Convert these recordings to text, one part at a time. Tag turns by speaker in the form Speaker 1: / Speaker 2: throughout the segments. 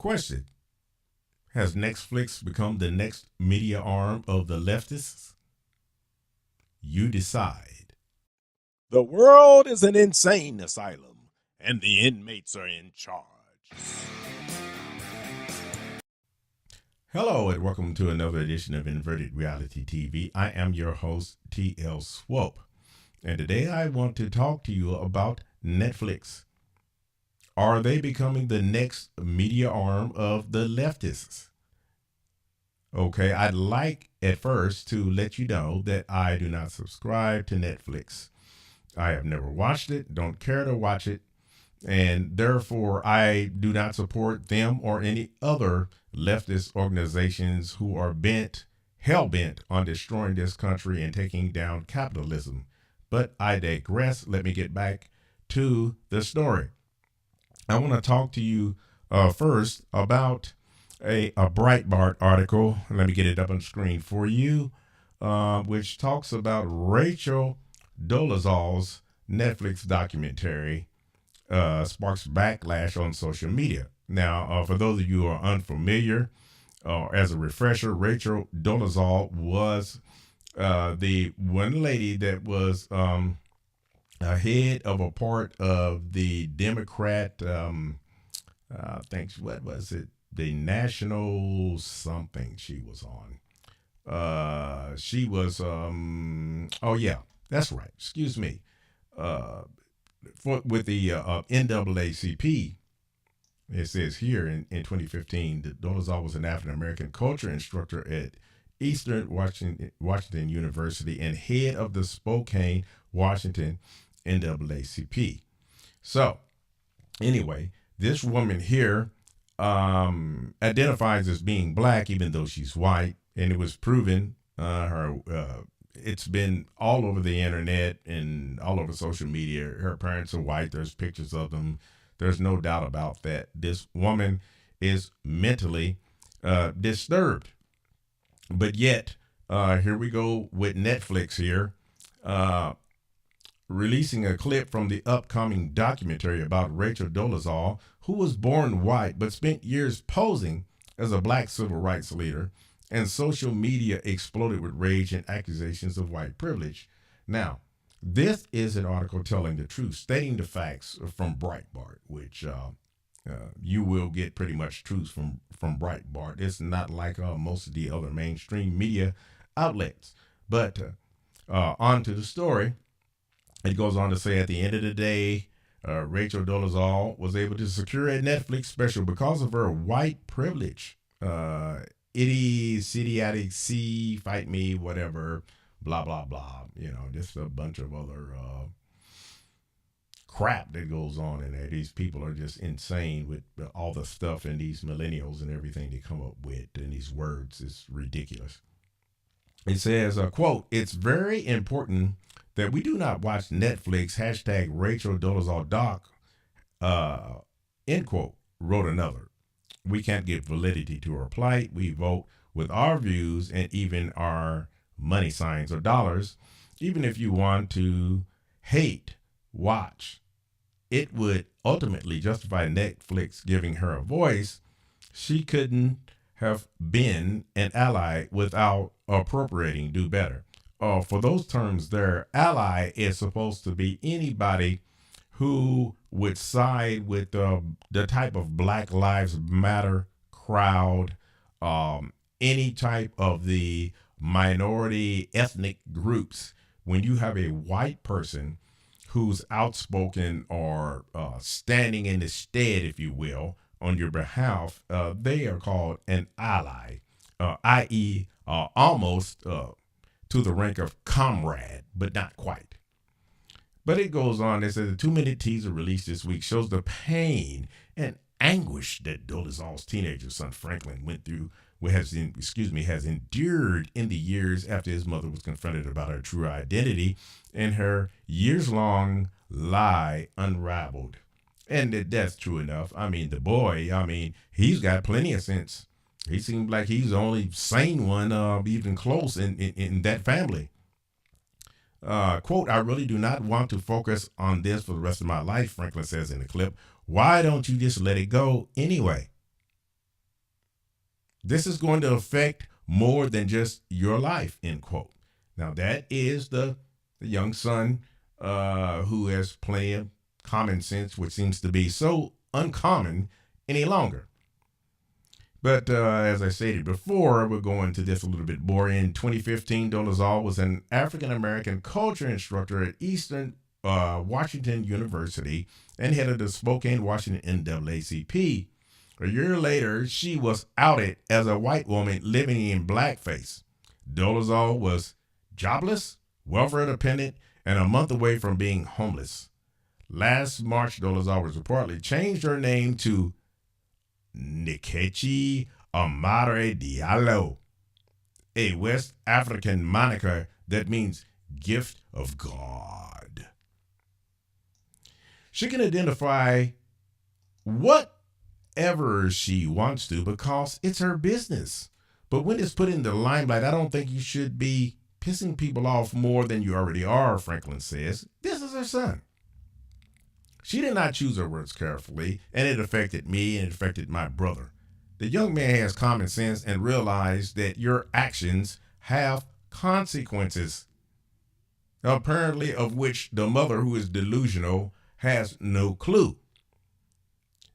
Speaker 1: Question: has Netflix become the next media arm of the leftists? You decide.
Speaker 2: The world is an insane asylum, and the inmates are in charge.
Speaker 1: Hello, and welcome to another edition of Inverted Reality TV. I am your host, T.L. Swope, and today I want to talk to you about Netflix. Are they becoming the next media arm of the leftists? Okay, I'd like at first to let you know that I do not subscribe to Netflix. I have never watched it, don't care to watch it, and therefore I do not support them or any other leftist organizations who are hell-bent on destroying this country and taking down capitalism. But I digress. Let me get back to the story. I want to talk to you first about a Breitbart article. Let me get it up on the screen for you, which talks about Rachel Dolezal's Netflix documentary sparks backlash on social media. Now, for those of you who are unfamiliar, as a refresher, Rachel Dolezal was the one lady that was head of a part of the Democrat, what was it? The National something she was on. She was, oh yeah, that's right. Excuse me. With the NAACP, it says here in 2015 that Dolezal was an African-American culture instructor at Eastern Washington University and head of the Spokane, Washington NAACP. So anyway, this woman here identifies as being black, even though she's white, and it was proven. It's been all over the internet and all over social media. Her parents are white. There's pictures of them. There's no doubt about that. This woman is mentally disturbed. But yet, here we go with Netflix here, releasing a clip from the upcoming documentary about Rachel Dolezal, who was born white but spent years posing as a black civil rights leader, and social media exploded with rage and accusations of white privilege. Now, this is an article telling the truth, stating the facts from Breitbart, which you will get pretty much truth from Breitbart. It's not like most of the other mainstream media outlets. But on to the story. It goes on to say, at the end of the day, Rachel Dolezal was able to secure a Netflix special because of her white privilege. Idiotic, C, fight me, whatever, blah, blah, blah. Just a bunch of other crap that goes on in there. These people are just insane with all the stuff and these millennials and everything they come up with, and these words is ridiculous. It says, quote, "It's very important that we do not watch Netflix, hashtag Rachel Dolezal doc, end quote," wrote another. "We can't give validity to her plight. We vote with our views and even our money signs or dollars. Even if you want to hate, watch. It would ultimately justify Netflix giving her a voice. She couldn't have been an ally without appropriating do better." For those terms there, ally is supposed to be anybody who would side with the type of Black Lives Matter crowd, any type of the minority ethnic groups. When you have a white person who's outspoken or standing in the stead, if you will, on your behalf, they are called an ally, i.e. Almost to the rank of comrade, but not quite. But it goes on. It says the 2-minute teaser released this week shows the pain and anguish that Dolezal's teenager son Franklin went through, has endured in the years after his mother was confronted about her true identity and her years-long lie unraveled. And that's true enough. The boy, he's got plenty of sense. He seems like he's the only sane one, even close in that family. Quote, "I really do not want to focus on this for the rest of my life," Franklin says in the clip. "Why don't you just let it go anyway?" This is going to affect more than just your life, end quote. Now, that is the young son who has plenty of common sense, which seems to be so uncommon any longer. But as I stated before, we'll go into this a little bit more. In 2015, Dolezal was an African American culture instructor at Eastern Washington University and head of the Spokane, Washington NAACP. A year later, she was outed as a white woman living in blackface. Dolezal was jobless, welfare dependent, and a month away from being homeless. Last March, Dolezal was reportedly changed her name to Nkechi Amare Diallo, a West African moniker that means gift of God. She can identify whatever she wants to because it's her business. But when it's put in the limelight, I don't think you should be pissing people off more than you already are, Franklin says. This is her son. She did not choose her words carefully, and it affected me and it affected my brother. The young man has common sense and realized that your actions have consequences, apparently of which the mother, who is delusional, has no clue.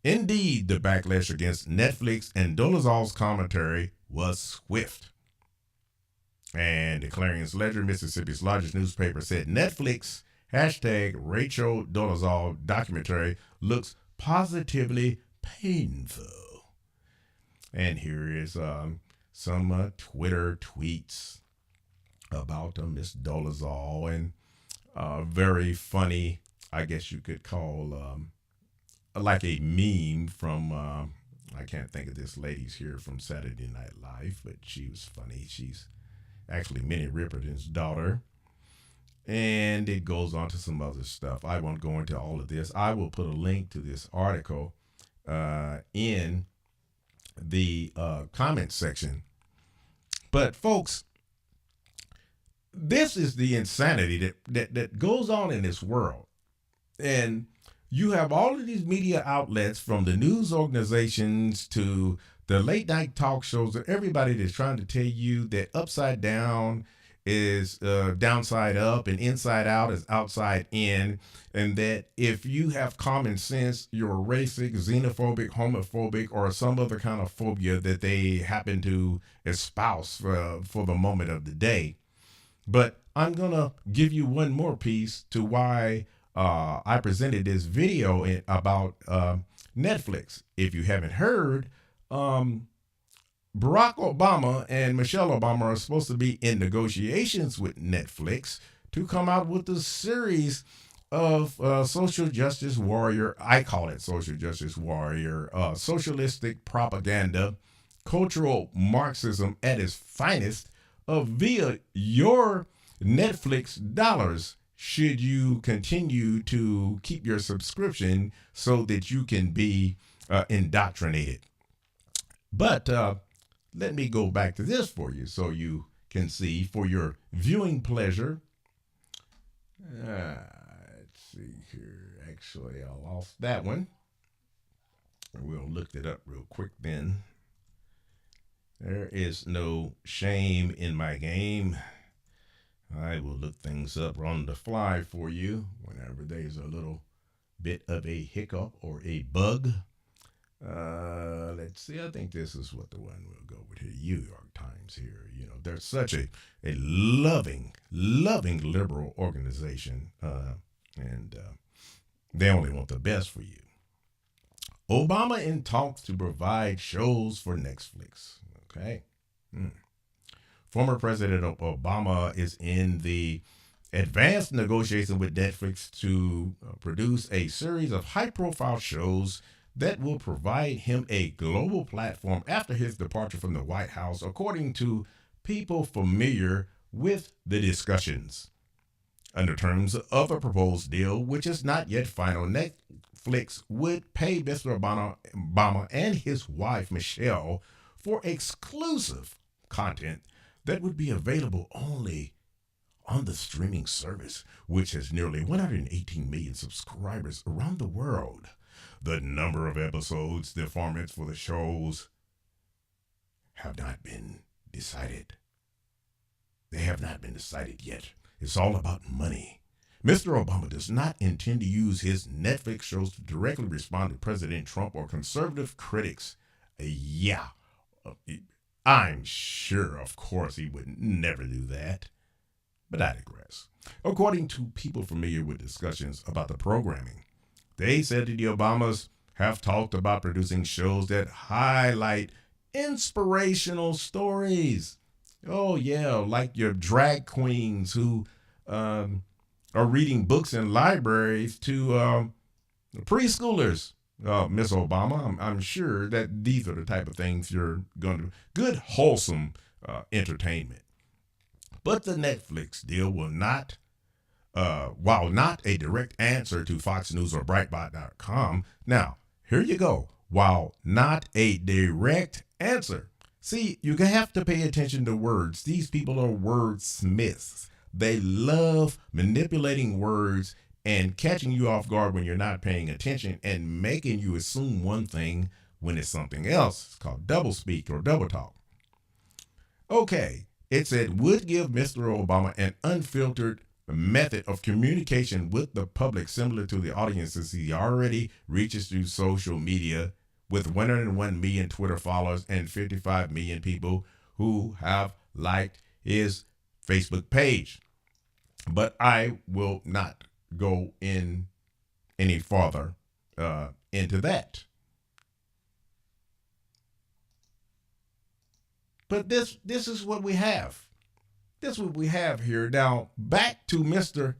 Speaker 1: Indeed, the backlash against Netflix and Dolezal's commentary was swift. And the Clarion's Ledger, Mississippi's largest newspaper, said Netflix hashtag Rachel Dolezal documentary looks positively painful. And here is some Twitter tweets about Miss Dolezal, and very funny, I guess you could call like a meme from, I can't think of this lady's here from Saturday Night Live, but she was funny. She's actually Minnie Riperton's daughter. And it goes on to some other stuff. I won't go into all of this. I will put a link to this article in the comment section. But folks, this is the insanity that goes on in this world. And you have all of these media outlets, from the news organizations to the late night talk shows, and everybody that's trying to tell you that upside down is downside up and inside out is outside in, and that if you have common sense, you're racist, xenophobic, homophobic, or some other kind of phobia that they happen to espouse for the moment of the day. But I'm going to give you one more piece to why I presented this video about Netflix. If you haven't heard, Barack Obama and Michelle Obama are supposed to be in negotiations with Netflix to come out with a series of social justice warrior, I call it social justice warrior, socialistic propaganda, cultural Marxism at its finest, via your Netflix dollars, should you continue to keep your subscription so that you can be indoctrinated. But let me go back to this for you so you can see for your viewing pleasure. Let's see here. Actually, I lost that one. We'll look it up real quick then. There is no shame in my game. I will look things up on the fly for you whenever there's a little bit of a hiccup or a bug. Let's see. I think this is what the one we'll go with here. New York Times here. You know, they're such a loving liberal organization, and they only want the best for you. Obama in talks to provide shows for Netflix. Okay. Former President Obama is in the advanced negotiation with Netflix to produce a series of high-profile shows that will provide him a global platform after his departure from the White House, according to people familiar with the discussions. Under terms of a proposed deal, which is not yet final, Netflix would pay Mr. Obama and his wife, Michelle, for exclusive content that would be available only on the streaming service, which has nearly 118 million subscribers around the world. The number of episodes, the formats for the shows have not been decided. They have not been decided yet. It's all about money. Mr. Obama does not intend to use his Netflix shows to directly respond to President Trump or conservative critics. Yeah, I'm sure, of course, he would never do that. But I digress. According to people familiar with discussions about the programming, they said that the Obamas have talked about producing shows that highlight inspirational stories. Oh, yeah, like your drag queens who are reading books in libraries to preschoolers. Miss Obama, I'm sure that these are the type of things you're going to, good, wholesome entertainment. But the Netflix deal will not, while not a direct answer to Fox News or Breitbart.com, now, here you go, while not a direct answer. See, you have to pay attention to words. These people are wordsmiths. They love manipulating words and catching you off guard when you're not paying attention and making you assume one thing when it's something else. It's called doublespeak or double talk. Okay, it said would give Mr. Obama an unfiltered method of communication with the public similar to the audiences he already reaches through social media with 101 million Twitter followers and 55 million people who have liked his Facebook page. But I will not go in any farther into that. But this is what we have. This is what we have here. Now, back to Miss Dolezal.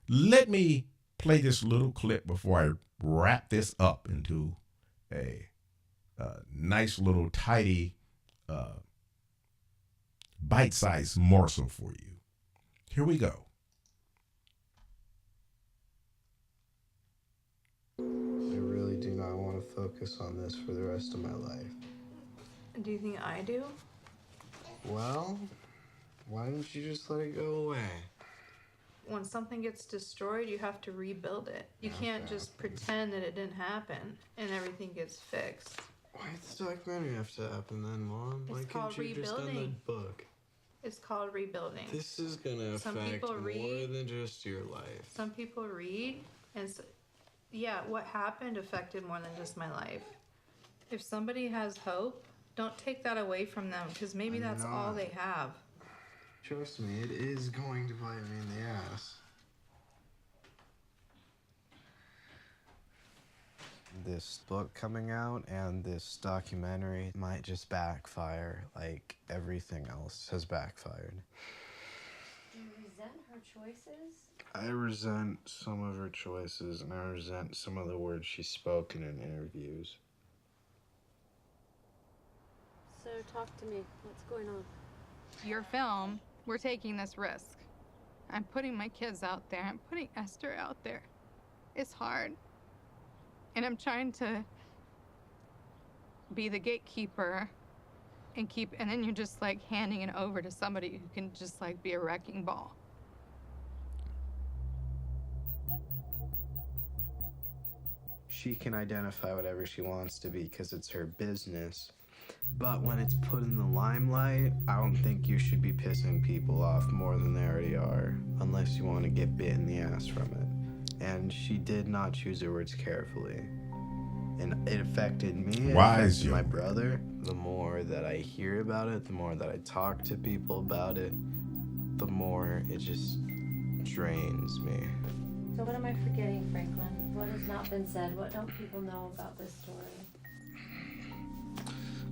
Speaker 1: Let me play this little clip before I wrap this up into a nice little tidy bite-sized morsel for you. Here we go.
Speaker 3: I really do not want to focus on this for the rest of my life.
Speaker 4: Do you think I do?
Speaker 3: Well, why don't you just let it go away?
Speaker 4: When something gets destroyed, you have to rebuild it. You can't just pretend that it didn't happen and everything gets fixed.
Speaker 3: Why does the documentary have to happen then, Mom?
Speaker 4: It's
Speaker 3: Why
Speaker 4: called
Speaker 3: couldn't you just done the
Speaker 4: rebuilding.
Speaker 3: book?
Speaker 4: It's called rebuilding.
Speaker 3: This is gonna
Speaker 4: Some
Speaker 3: affect
Speaker 4: people
Speaker 3: more
Speaker 4: read.
Speaker 3: than just your life.
Speaker 4: Some people read, and yeah, what happened affected more than just my life. If somebody has hope, don't take that away from them, because maybe that's all they have.
Speaker 3: Trust me, it is going to bite me in the ass. This book coming out and this documentary might just backfire like everything else has backfired.
Speaker 5: Do you resent her choices?
Speaker 3: I resent some of her choices, and I resent some of the words she's spoken in interviews.
Speaker 5: So talk to me. What's going on?
Speaker 6: Your film, we're taking this risk. I'm putting my kids out there. I'm putting Esther out there. It's hard. And I'm trying to be the gatekeeper and then you're just like handing it over to somebody who can just like be a wrecking ball.
Speaker 3: She can identify whatever she wants to be because it's her business. But when it's put in the limelight, I don't think you should be pissing people off more than they already are, unless you want to get bit in the ass from it. And she did not choose her words carefully. And it affected me, it affected my brother. The more that I hear about it, the more that I talk to people about it, the more it just drains me.
Speaker 5: So what am I forgetting, Franklin? What has not been said? What don't people know about this story?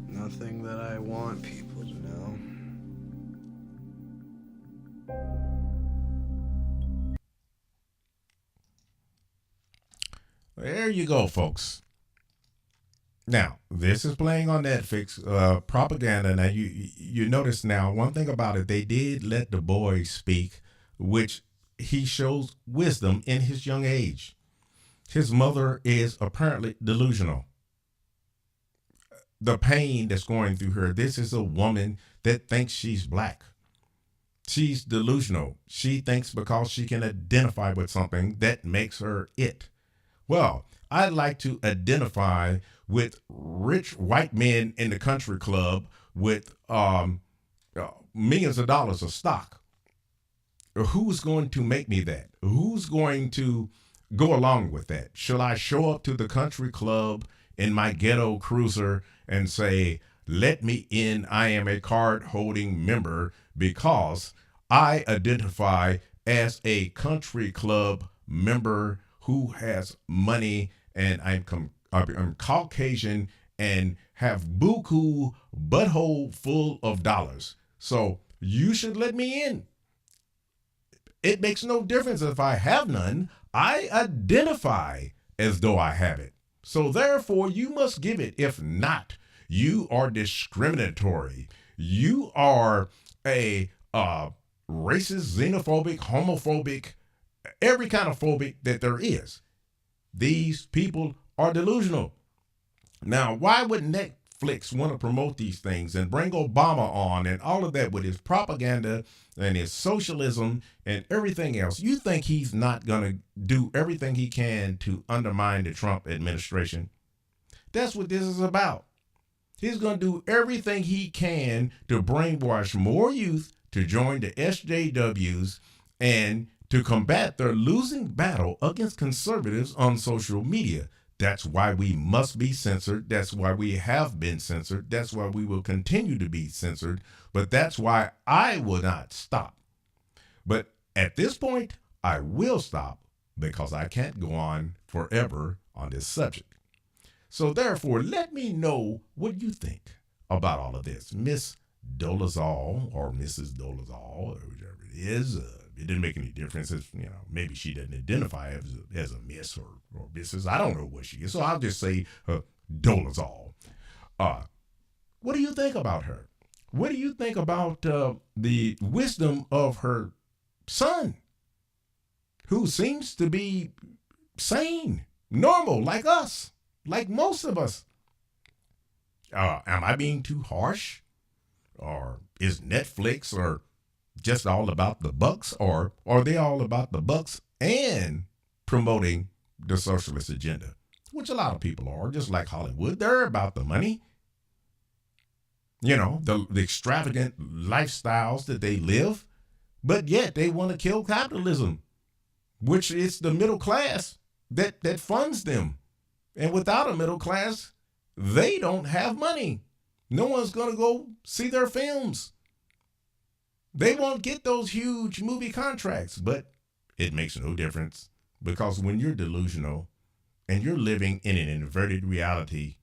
Speaker 3: Nothing that I want people to know.
Speaker 1: There you go, folks. Now, this is playing on Netflix, propaganda. Now, you notice now, one thing about it, they did let the boy speak, which he shows wisdom in his young age. His mother is apparently delusional. The pain that's going through her, this is a woman that thinks she's black. She's delusional. She thinks because she can identify with something that makes her it. Well, I'd like to identify with rich white men in the country club with millions of dollars of stock. Who's going to make me that? Who's going to go along with that? Shall I show up to the country club in my ghetto cruiser and say, let me in, I am a card-holding member because I identify as a country club member who has money and I'm Caucasian and have buku butthole full of dollars. So you should let me in. It makes no difference if I have none. I identify as though I have it. So therefore, you must give it. If not, you are discriminatory. You are a racist, xenophobic, homophobic, every kind of phobic that there is. These people are delusional. Now, why would Netflix want to promote these things and bring Obama on and all of that with his propaganda and his socialism and everything else? You think he's not going to do everything he can to undermine the Trump administration? That's what this is about. He's going to do everything he can to brainwash more youth to join the SJWs and to combat their losing battle against conservatives on social media. That's why we must be censored. That's why we have been censored. That's why we will continue to be censored. But that's why I will not stop. But at this point, I will stop because I can't go on forever on this subject. So therefore, let me know what you think about all of this. Miss Dolezal or Mrs. Dolezal, or whichever it is, it didn't make any difference. It's, maybe she doesn't identify as a miss or Mrs. I don't know what she is. So I'll just say Dolezal. What do you think about her? What do you think about the wisdom of her son, who seems to be sane, normal, like us, like most of us? Am I being too harsh? Or is Netflix or just all about the bucks, or are they all about the bucks and promoting the socialist agenda, which a lot of people are, just like Hollywood. They're about the money. The extravagant lifestyles that they live, but yet they want to kill capitalism, which is the middle class that funds them. And without a middle class, they don't have money. No one's going to go see their films. They won't get those huge movie contracts, but it makes no difference because when you're delusional and you're living in an inverted reality,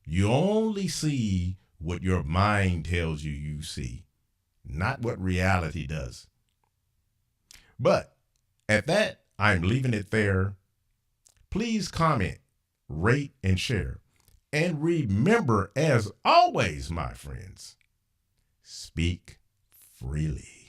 Speaker 1: you only see what your mind tells you see, not what reality does. But at that, I'm leaving it there. Please comment, rate, and share. And remember, as always, my friends, speak freely.